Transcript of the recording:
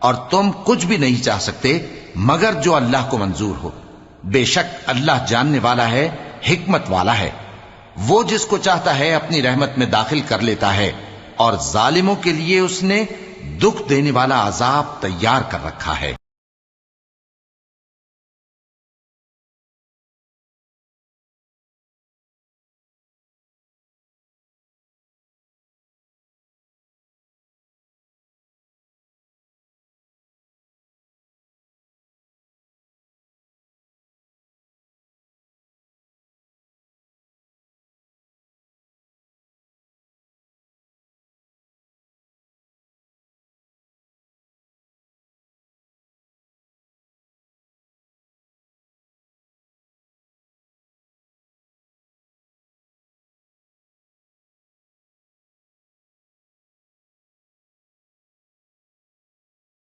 और तुम कुछ भी नहीं चाह सकते मगर जो अल्लाह को मंजूर हो। बेशक अल्लाह जानने वाला है, हिकमत वाला है। वो जिसको चाहता है अपनी रहमत में दाखिल कर लेता है और जालिमों के लिए उसने दुख देने वाला अजाब तैयार कर रखा है।